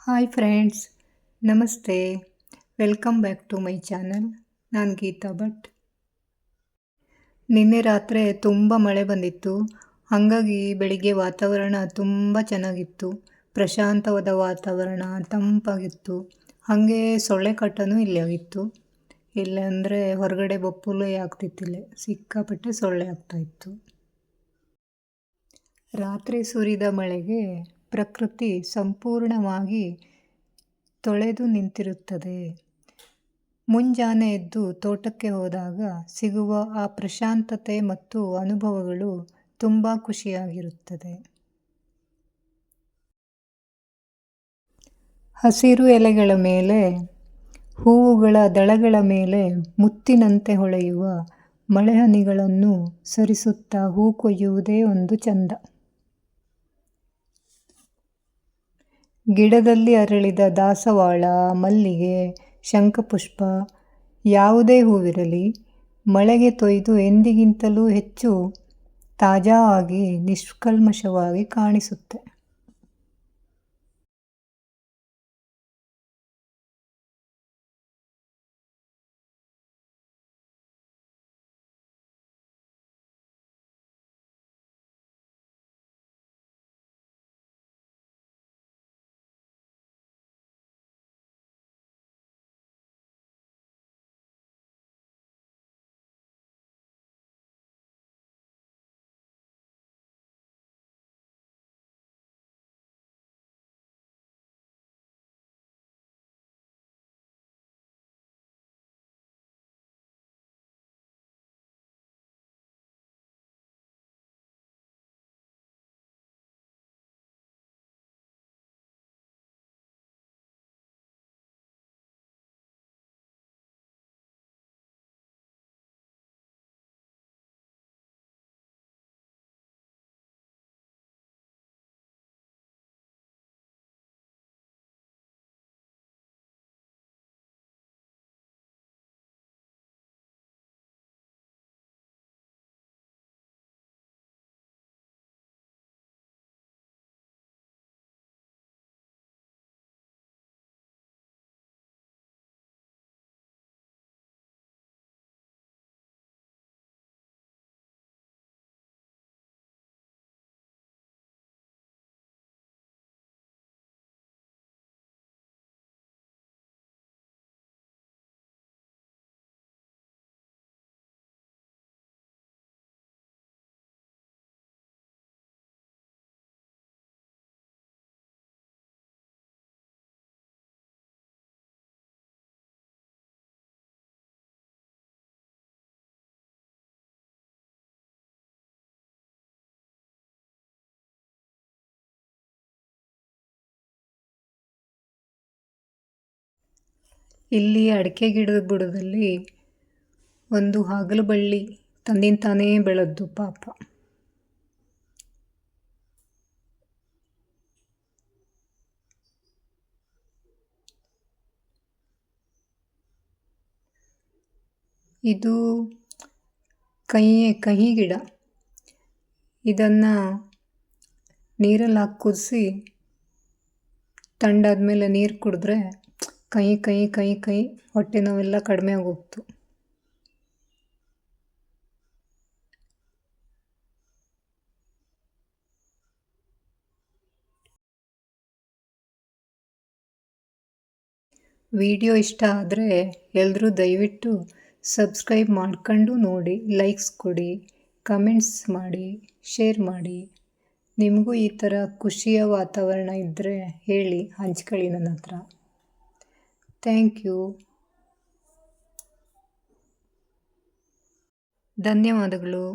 Hi friends, ನಮಸ್ತೆ. Welcome back to my channel. ನಾನು ಗೀತಾ ಭಟ್. ನಿನ್ನೆ ರಾತ್ರಿ ತುಂಬ ಮಳೆ ಬಂದಿತ್ತು. ಹಾಗಾಗಿ ಬೆಳಿಗ್ಗೆ ವಾತಾವರಣ ತುಂಬ ಚೆನ್ನಾಗಿತ್ತು. ಪ್ರಶಾಂತವಾದ ವಾತಾವರಣ, ತಂಪಾಗಿತ್ತು. ಹಾಗೆ ಸೊಳ್ಳೆ ಕಾಟನೂ ಇಲ್ಲಿ ಆಗಿತ್ತು. ಇಲ್ಲ ಅಂದರೆ ಹೊರಗಡೆ ಬಪ್ಪುಲೇ ಆಗ್ತಿತ್ತಿಲ್ಲ, ಸಿಕ್ಕಾಪಟ್ಟೆ ಸೊಳ್ಳೆ ಆಗ್ತಾಯಿತ್ತು. ರಾತ್ರಿ ಸುರಿದ ಮಳೆಗೆ ಪ್ರಕೃತಿ ಸಂಪೂರ್ಣವಾಗಿ ತೊಳೆದು ನಿಂತಿರುತ್ತದೆ. ಮುಂಜಾನೆ ಎದ್ದು ತೋಟಕ್ಕೆ ಹೋದಾಗ ಸಿಗುವ ಆ ಪ್ರಶಾಂತತೆ ಮತ್ತು ಅನುಭವಗಳು ತುಂಬ ಖುಷಿಯಾಗಿರುತ್ತದೆ. ಹಸಿರು ಎಲೆಗಳ ಮೇಲೆ, ಹೂವುಗಳ ದಳಗಳ ಮೇಲೆ ಮುತ್ತಿನಂತೆ ಹೊಳೆಯುವ ಮಳೆಹನಿಗಳನ್ನು ಸರಿಸುತ್ತಾ ಹೂ ಕೊಯ್ಯುವುದೇ ಒಂದು ಚಂದ. ಗಿಡದಲ್ಲಿ ಅರಳಿದ ದಾಸವಾಳ, ಮಲ್ಲಿಗೆ, ಶಂಖಪುಷ್ಪ ಯಾವುದೇ ಹೂವಿರಲಿ, ಮಳೆಗೆ ತೊಯ್ದು ಎಂದಿಗಿಂತಲೂ ಹೆಚ್ಚು ತಾಜಾ ಆಗಿ ನಿಷ್ಕಲ್ಮಶವಾಗಿ ಕಾಣಿಸುತ್ತೆ. ಇಲ್ಲಿ ಅಡಿಕೆ ಗಿಡದ ಬುಡದಲ್ಲಿ ಒಂದು ಹಾಗಲಬಳ್ಳಿ ತಂದಿಂತಾನೇ ಬೆಳೆದ್ದು ಪಾಪ. ಇದು ಕಹಿ ಗಿಡ. ಇದನ್ನು ನೀರಲ್ಲಿ ಹಾಕಿ ಕುದಿಸಿ ತಣ್ಣಾದ್ಮೇಲೆ ನೀರು ಕುಡಿದ್ರೆ ಕಹಿ ಹೊಟ್ಟೆ ನೋವೆಲ್ಲ ಕಡಿಮೆ ಆಗೋಗ್ತು. ವಿಡಿಯೋ ಇಷ್ಟ ಆದರೆ ಎಲ್ಲರೂ ದಯವಿಟ್ಟು ಸಬ್ಸ್ಕ್ರೈಬ್ ಮಾಡ್ಕೊಂಡು ನೋಡಿ, ಲೈಕ್ಸ್ ಕೊಡಿ, ಕಮೆಂಟ್ಸ್ ಮಾಡಿ, ಶೇರ್ ಮಾಡಿ. ನಿಮಗೂ ಈ ಥರ ಖುಷಿಯ ವಾತಾವರಣ ಇದ್ದರೆ ಹೇಳಿ, ಹಂಚ್ಕೊಳ್ಳಿ ನನ್ನ ಹತ್ರ. Thank you. ಧನ್ಯವಾದಗಳು.